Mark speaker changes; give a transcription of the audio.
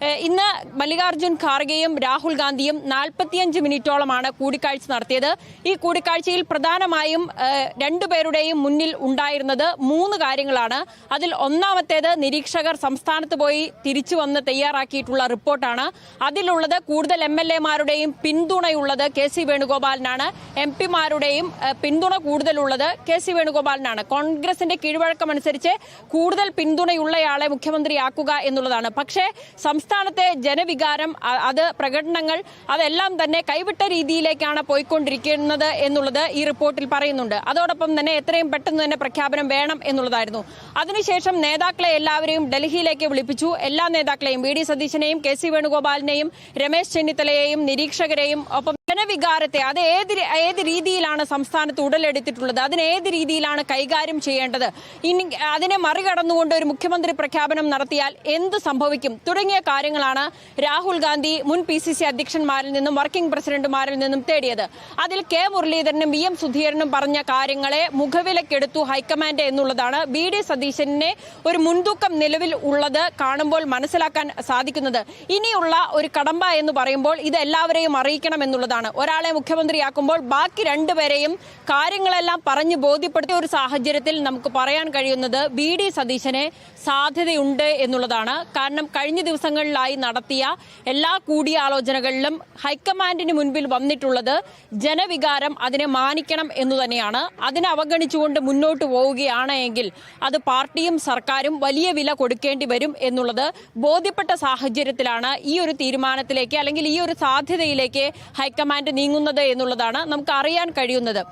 Speaker 1: ഇന്ന് മല്ലികാർജ്ജുൻ ഖാർഗെയും രാഹുൽ ഗാന്ധിയും 45 മിനിറ്റോളമാണ് കൂടിക്കാഴ്ച നടത്തിയത്. ഈ കൂടിക്കാഴ്ചയിൽ പ്രധാനമായും രണ്ടുപേരുടെയും മുന്നിൽ ഉണ്ടായിരുന്നത് 3 കാര്യങ്ങളാണ്. അതിൽ ഒന്നാമത്തേത് നിരീക്ഷകർ സംസ്ഥാനത്ത് പോയി തിരിച്ചു വന്ന് തയ്യാറാക്കിയിട്ടുള്ള റിപ്പോർട്ടാണ്. അതിലുള്ളത് കൂടുതൽ MLA-മാരുടെയും പിന്തുണയുള്ളത് KC വേണുഗോപാലിനാണ്. MP-മാരുടെയും പിന്തുണ കൂടുതലുള്ളത് KC വേണുഗോപാലിനാണ്. കോൺഗ്രസിന്റെ കീഴ്വഴക്കമനുസരിച്ച് കൂടുതൽ പിന്തുണയുള്ളയാളെ മുഖ്യമന്ത്രിയാക്കുക എന്നുള്ളതാണ്. പക്ഷേ സംസ്ഥാനത്തെ ജനവികാരം, അത് പ്രകടനങ്ങൾ, അതെല്ലാം തന്നെ കൈവിട്ട രീതിയിലേക്കാണ് പോയിക്കൊണ്ടിരിക്കുന്നത് എന്നുള്ളത് ഈ റിപ്പോർട്ടിൽ പറയുന്നുണ്ട്. അതോടൊപ്പം തന്നെ എത്രയും പെട്ടെന്ന് തന്നെ പ്രഖ്യാപനം വേണം എന്നുള്ളതായിരുന്നു. അതിനുശേഷം നേതാക്കളെ എല്ലാവരെയും ഡൽഹിയിലേക്ക് വിളിപ്പിച്ചു. എല്ലാ നേതാക്കളെയും, VD സതീശനെയും KC വേണുഗോപാലിനെയും രമേശ് ചെന്നിത്തലയെയും നിരീക്ഷകരെയും ഒപ്പം ജനവികാരത്തെ അത് ഏത് രീതിയിലാണ് സംസ്ഥാനത്ത് ഉടലെടുത്തിട്ടുള്ളത്, അതിന് ഏത് രീതിയിലാണ് കൈകാര്യം ചെയ്യേണ്ടത്, ഇനി അതിനെ മറികടന്നുകൊണ്ട് ഒരു മുഖ്യമന്ത്രി പ്രഖ്യാപനം നടത്തിയാൽ എന്ത് സംഭവിക്കും തുടങ്ങിയ കാര്യങ്ങളാണ് രാഹുൽ ഗാന്ധി മുൻ PCC അധ്യക്ഷന്മാരിൽ നിന്നും വർക്കിംഗ് പ്രസിഡന്റുമാരിൽ നിന്നും തേടിയത്. അതിൽ K മുരളീധരനും VM സുധീരനും പറഞ്ഞ കാര്യങ്ങളെ മുഖവിലക്കെടുത്തു ഹൈക്കമാൻഡ് എന്നുള്ളതാണ് VD സതീശനെ ഒരു മുൻതൂക്കം നിലവിൽ ഉള്ളത് കാണുമ്പോൾ മനസ്സിലാക്കാൻ സാധിക്കുന്നത്. ഇനിയുള്ള ഒരു കടമ്പ എന്ന് പറയുമ്പോൾ ഇത് എല്ലാവരെയും അറിയിക്കണം എന്നുള്ളതാണ്. ഒരാളെ മുഖ്യമന്ത്രിയാക്കുമ്പോൾ ബാക്കി രണ്ടുപേരെയും കാര്യങ്ങളെല്ലാം പറഞ്ഞു ബോധ്യപ്പെടുത്തിയ ഒരു സാഹചര്യത്തിൽ നമുക്ക് പറയാൻ കഴിയുന്നത് VD സതീശനെ സാധ്യതയുണ്ട് എന്നുള്ളതാണ്. കാരണം കഴിഞ്ഞ ദിവസങ്ങളിലായി നടത്തിയ എല്ലാ കൂടിയാലോചനകളിലും ഹൈക്കമാൻഡിന് മുൻപിൽ വന്നിട്ടുള്ളത് ജനവികാരം അതിനെ മാനിക്കണം എന്നു തന്നെയാണ്. അതിനെ അവഗണിച്ചുകൊണ്ട് മുന്നോട്ട് പോവുകയാണ് എങ്കിൽ അത് പാർട്ടിയും സർക്കാരും വലിയ വില കൊടുക്കേണ്ടി വരും എന്നുള്ളത് ബോധ്യപ്പെട്ട സാഹചര്യത്തിലാണ് ഈ ഒരു തീരുമാനത്തിലേക്ക് അല്ലെങ്കിൽ ഈ ഒരു സാധ്യതയിലേക്ക് ഹൈക്കമാൻഡ് നീങ്ങുന്നത് എന്നുള്ളതാണ് നമുക്ക് അറിയാൻ കഴിയുന്നത്.